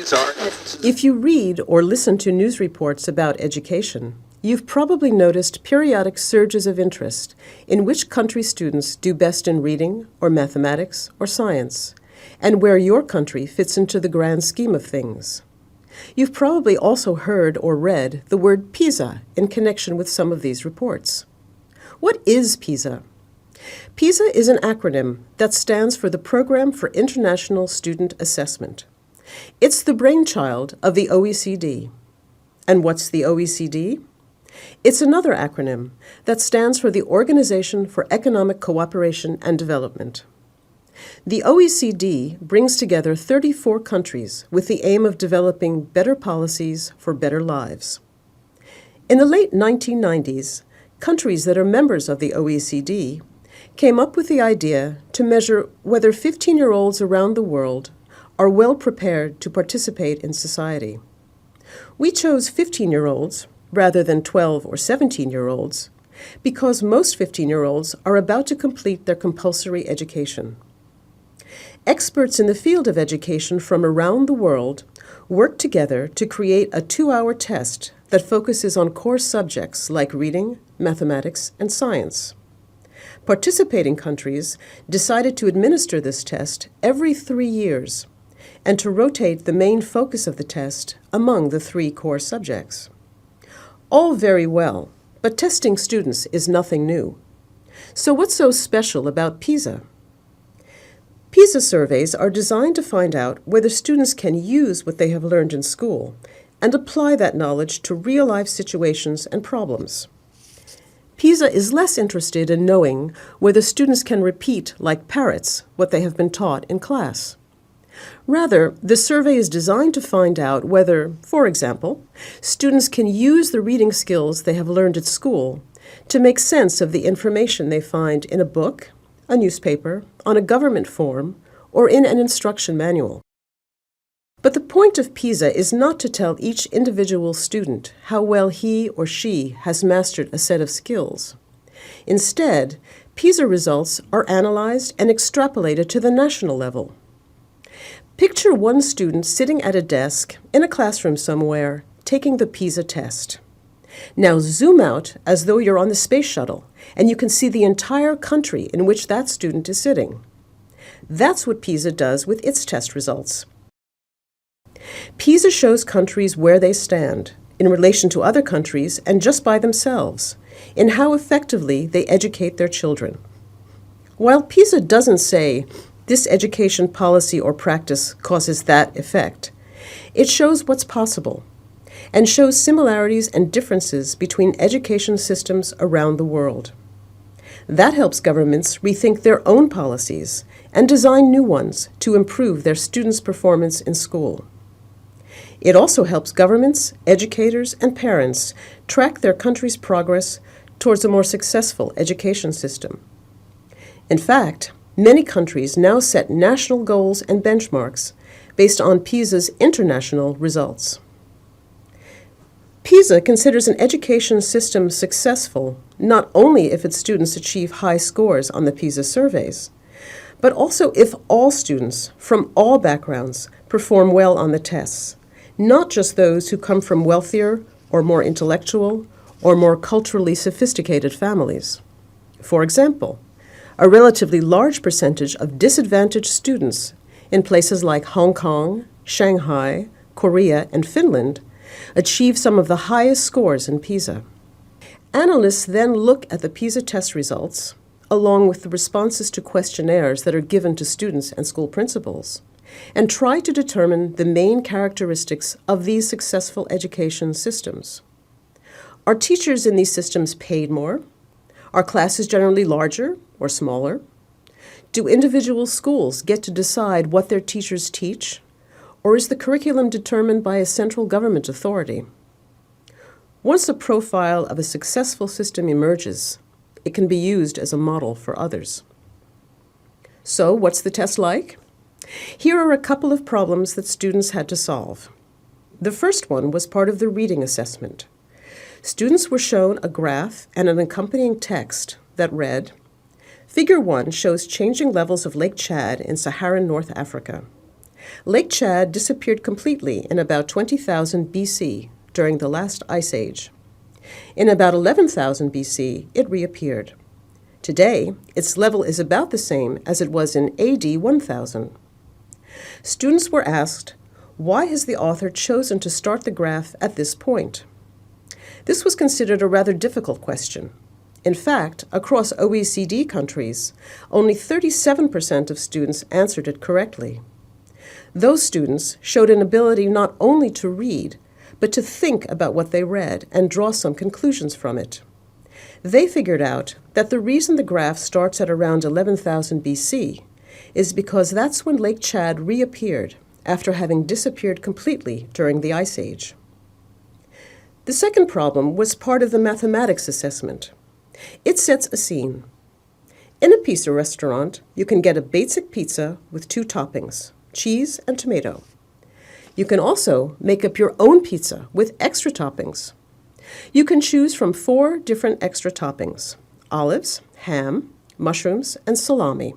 These are. If you read or listen to news reports about education, you've probably noticed periodic surges of interest in which country students do best in reading or mathematics or science, and where your country fits into the grand scheme of things. You've probably also heard or read the word Pisa in connection with some of these reports. What is Pisa? Pisa is an acronym that stands for the Program for International Student Assessment. It's the brainchild of the OECD. And what's the OECD? It's another acronym that stands for the Organization for Economic Cooperation and Development. The OECD brings together 34 countries with the aim of developing better policies for better lives. In the late 1990s, countries that are members of the OECD came up with the idea to measure whether 15-year-olds around the world are well prepared to participate in society. We chose 15-year-olds rather than 12 or 17-year-olds because most 15-year-olds are about to complete their compulsory education. Experts in the field of education from around the world work together to create a 2-hour test that focuses on core subjects like reading, mathematics, and science. Participating countries decided to administer this test every 3 years and to rotate the main focus of the test among the 3 core subjects. All very well, but testing students is nothing new. So what's so special about PISA? PISA surveys are designed to find out whether students can use what they have learned in school and apply that knowledge to real-life situations and problems. PISA is less interested in knowing whether students can repeat, like parrots, what they have been taught in class. Rather, the survey is designed to find out whether, for example, students can use the reading skills they have learned at school to make sense of the information they find in a book, a newspaper, on a government form, or in an instruction manual. But the point of PISA is not to tell each individual student how well he or she has mastered a set of skills. Instead, PISA results are analyzed and extrapolated to the national level. Picture one student sitting at a desk in a classroom somewhere, taking the PISA test. Now zoom out as though you're on the space shuttle, and you can see the entire country in which that student is sitting. That's what PISA does with its test results. PISA shows countries where they stand in relation to other countries and just by themselves, in how effectively they educate their children. While PISA doesn't say, this education policy or practice causes that effect, it shows what's possible and shows similarities and differences between education systems around the world. That helps governments rethink their own policies and design new ones to improve their students' performance in school. It also helps governments, educators, and parents track their country's progress towards a more successful education system. In fact, many countries now set national goals and benchmarks based on PISA's international results. PISA considers an education system successful not only if its students achieve high scores on the PISA surveys, but also if all students from all backgrounds perform well on the tests, not just those who come from wealthier or more intellectual or more culturally sophisticated families. For example, a relatively large percentage of disadvantaged students in places like Hong Kong, Shanghai, Korea, and Finland achieve some of the highest scores in PISA. Analysts then look at the PISA test results, along with the responses to questionnaires that are given to students and school principals, and try to determine the main characteristics of these successful education systems. Are teachers in these systems paid more? Are classes generally larger or smaller? Do individual schools get to decide what their teachers teach? Or is the curriculum determined by a central government authority? Once a profile of a successful system emerges, it can be used as a model for others. So, what's the test like? Here are a couple of problems that students had to solve. The first one was part of the reading assessment. Students were shown a graph and an accompanying text that read, Figure 1 shows changing levels of Lake Chad in Saharan North Africa. Lake Chad disappeared completely in about 20,000 BC during the last ice age. In about 11,000 BC, it reappeared. Today, its level is about the same as it was in AD 1000. Students were asked, why has the author chosen to start the graph at this point? This was considered a rather difficult question. In fact, across OECD countries, only 37% of students answered it correctly. Those students showed an ability not only to read, but to think about what they read and draw some conclusions from it. They figured out that the reason the graph starts at around 11,000 BC is because that's when Lake Chad reappeared after having disappeared completely during the Ice Age. The second problem was part of the mathematics assessment. It sets a scene. In a Pisa restaurant, you can get a basic pizza with 2 toppings, cheese and tomato. You can also make up your own pizza with extra toppings. You can choose from 4 different extra toppings: olives, ham, mushrooms, and salami.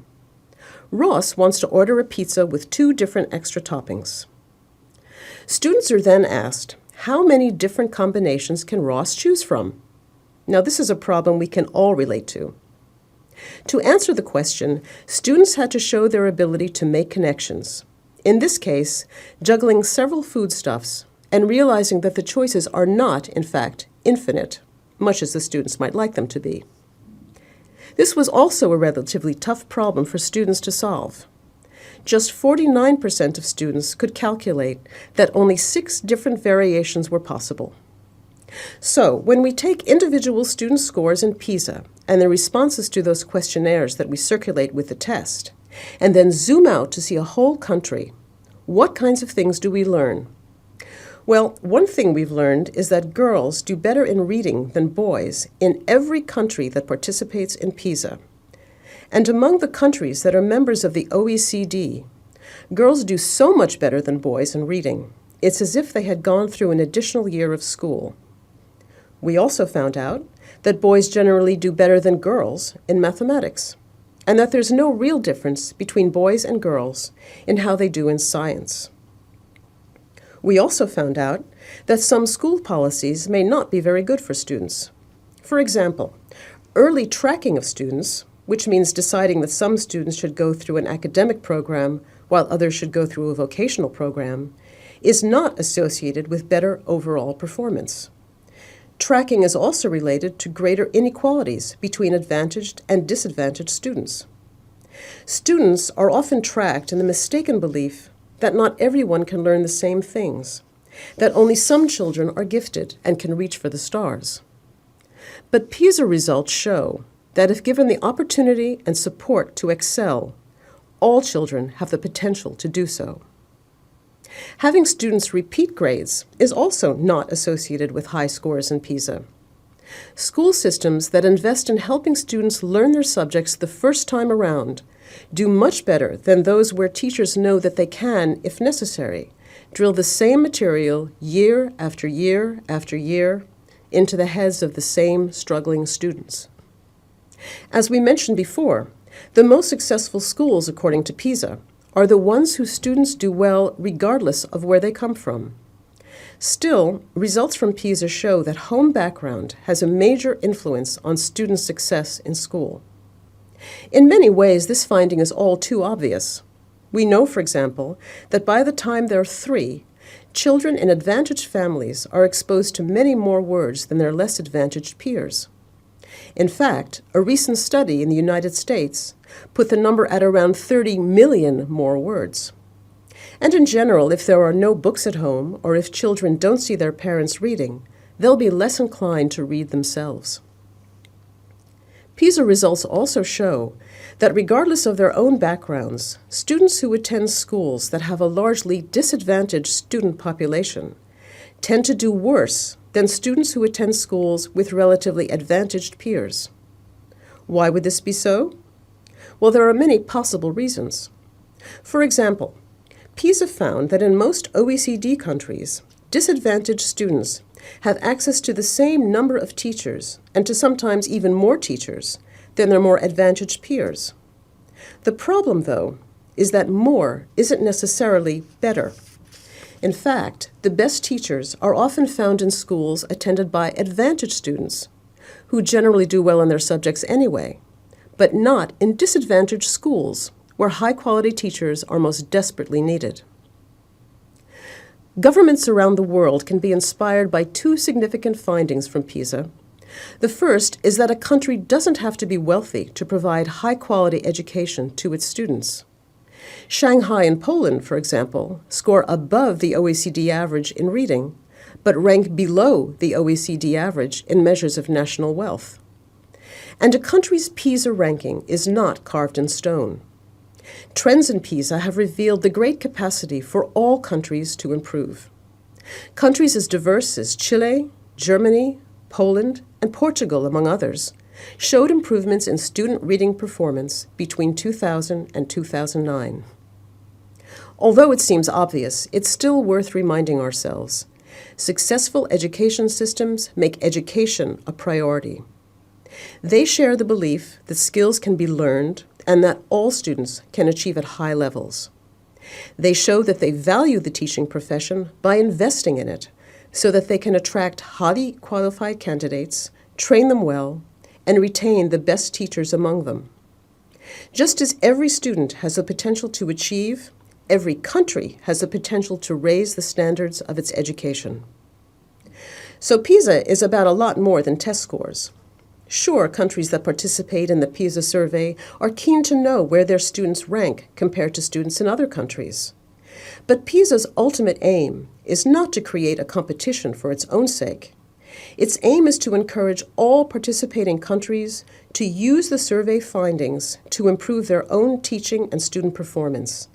Ross wants to order a pizza with 2 different extra toppings. Students are then asked, how many different combinations can Ross choose from? Now, this is a problem we can all relate to. To answer the question, students had to show their ability to make connections. In this case, juggling several foodstuffs and realizing that the choices are not, in fact, infinite, much as the students might like them to be. This was also a relatively tough problem for students to solve. Just 49% of students could calculate that only 6 different variations were possible. So, when we take individual student scores in Pisa and the responses to those questionnaires that we circulate with the test, and then zoom out to see a whole country, what kinds of things do we learn? Well, one thing we've learned is that girls do better in reading than boys in every country that participates in Pisa. And among the countries that are members of the OECD, girls do so much better than boys in reading. It's as if they had gone through an additional year of school. We also found out that boys generally do better than girls in mathematics, and that there's no real difference between boys and girls in how they do in science. We also found out that some school policies may not be very good for students. For example, early tracking of students, which means deciding that some students should go through an academic program while others should go through a vocational program, is not associated with better overall performance. Tracking is also related to greater inequalities between advantaged and disadvantaged students. Students are often tracked in the mistaken belief that not everyone can learn the same things, that only some children are gifted and can reach for the stars. But PISA results show that if given the opportunity and support to excel, all children have the potential to do so. Having students repeat grades is also not associated with high scores in PISA. School systems that invest in helping students learn their subjects the first time around do much better than those where teachers know that they can, if necessary, drill the same material year after year after year into the heads of the same struggling students. As we mentioned before, the most successful schools, according to PISA, are the ones whose students do well regardless of where they come from. Still, results from PISA show that home background has a major influence on student success in school. In many ways, this finding is all too obvious. We know, for example, that by the time they're 3, children in advantaged families are exposed to many more words than their less advantaged peers. In fact, a recent study in the United States put the number at around 30 million more words. And in general, if there are no books at home, or if children don't see their parents reading, they'll be less inclined to read themselves. PISA results also show that regardless of their own backgrounds, students who attend schools that have a largely disadvantaged student population tend to do worse than students who attend schools with relatively advantaged peers. Why would this be so? Well, there are many possible reasons. For example, PISA found that in most OECD countries, disadvantaged students have access to the same number of teachers, and to sometimes even more teachers, than their more advantaged peers. The problem, though, is that more isn't necessarily better. In fact, the best teachers are often found in schools attended by advantaged students, who generally do well in their subjects anyway, but not in disadvantaged schools, where high-quality teachers are most desperately needed. Governments around the world can be inspired by two significant findings from Pisa. The first is that a country doesn't have to be wealthy to provide high-quality education to its students. Shanghai and Poland, for example, score above the OECD average in reading, but rank below the OECD average in measures of national wealth. And a country's PISA ranking is not carved in stone. Trends in PISA have revealed the great capacity for all countries to improve. Countries as diverse as Chile, Germany, Poland, and Portugal, among others, showed improvements in student reading performance between 2000 and 2009. Although it seems obvious, it's still worth reminding ourselves. Successful education systems make education a priority. They share the belief that skills can be learned and that all students can achieve at high levels. They show that they value the teaching profession by investing in it so that they can attract highly qualified candidates, train them well, and retain the best teachers among them. Just as every student has the potential to achieve, every country has the potential to raise the standards of its education. So PISA is about a lot more than test scores. Sure, countries that participate in the PISA survey are keen to know where their students rank compared to students in other countries. But PISA's ultimate aim is not to create a competition for its own sake. Its aim is to encourage all participating countries to use the survey findings to improve their own teaching and student performance,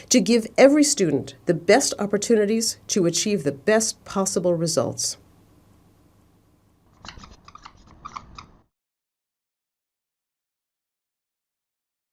to give every student the best opportunities to achieve the best possible results.